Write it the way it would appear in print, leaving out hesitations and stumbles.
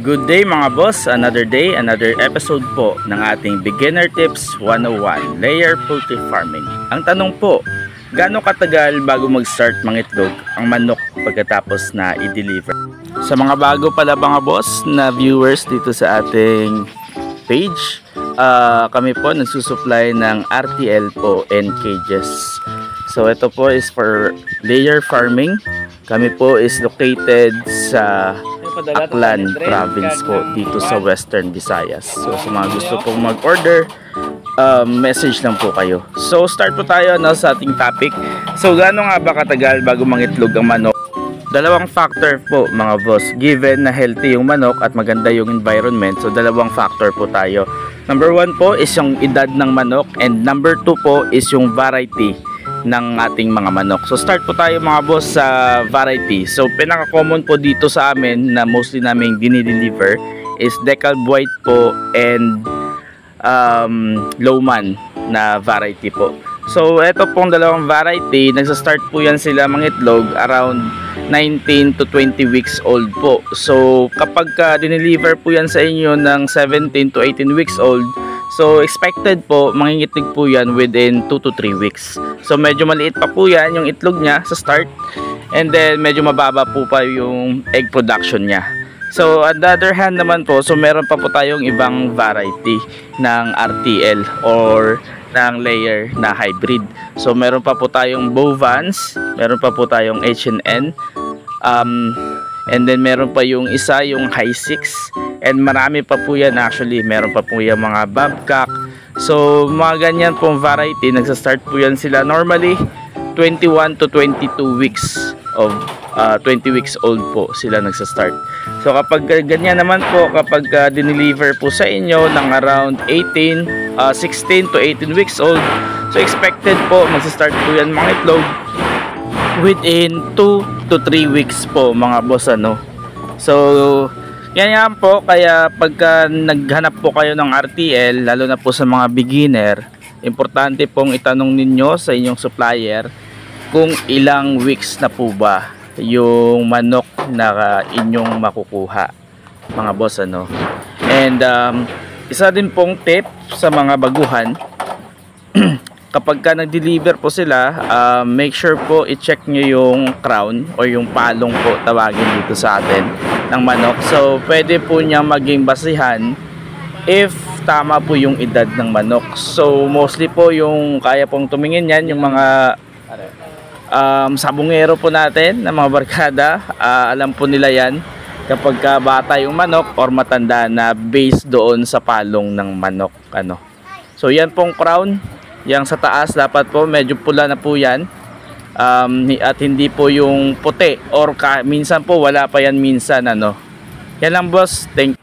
Good day mga boss, another day, another episode po ng ating Beginner Tips 101 Layer Poultry Farming. Ang tanong po, gaano katagal bago mag-start mangitlog ang manok pagkatapos na i-deliver? Sa mga bago pala mga boss na viewers dito sa ating page, kami po nagsusupply ng RTL po and cages. So ito po is for layer farming. Kami po is located sa Aklan province po dito sa Western Visayas. So sa mga gusto pong mag-order, message lang po kayo. So start po tayo sa ating topic. So gaano nga ba katagal bago mangitlog ang manok? Dalawang factor po mga boss. Given na healthy yung manok at maganda yung environment, so dalawang factor po tayo. Number 1 po is yung edad ng manok, and number 2 po is yung variety ng ating mga manok. So start po tayo mga boss sa variety. So pinaka-common po dito sa amin na mostly namin dinideliver is Decal White po and Lowman na variety po. So ito pong dalawang variety, nagsa-start po yan sila mangitlog around 19 to 20 weeks old po. So kapag dineliver po yan sa inyo ng 17 to 18 weeks old, so expected po mangingitlog po yan within 2 to 3 weeks. So medyo maliit pa po yan yung itlog niya sa start, and then medyo mababa po pa yung egg production niya. So on the other hand naman po, so meron pa po tayong ibang variety ng RTL or ng layer na hybrid. So meron pa po tayong Bovans, meron pa po tayong H&N, and then meron pa yung isa, yung High 6, and marami pa po yan actually. Meron pa po yung mga Bobcat. So mga ganyan pong variety, nagsa-start po yan sila normally 21 to 22 weeks of 20 weeks old po sila nagsa-start. So kapag ganyan naman po, kapag dineliver po sa inyo ng around 16 to 18 weeks old, so expected po magsa-start po yan mga itlog within 2 to 3 weeks po mga boss So yan po, kaya pagka naghanap po kayo ng RTL, lalo na po sa mga beginner, importante pong itanong ninyo sa inyong supplier kung ilang weeks na po ba yung manok na inyong makukuha mga boss And isa din pong tip sa mga baguhan, kapag ka nag-deliver po sila, make sure po i-check nyo yung crown o yung palong po tawagin dito sa atin ng manok. So pwede po niya maging basihan if tama po yung edad ng manok. So mostly po yung kaya pong tumingin yan yung mga sabungero po natin na mga barkada. Alam po nila yan kapag bata yung manok or matanda na, based doon sa palong ng manok So yan pong crown, yang sa taas dapat po medyo pula na po yan, at hindi po yung puti or minsan po wala pa yan minsan Yan lang boss, thank you.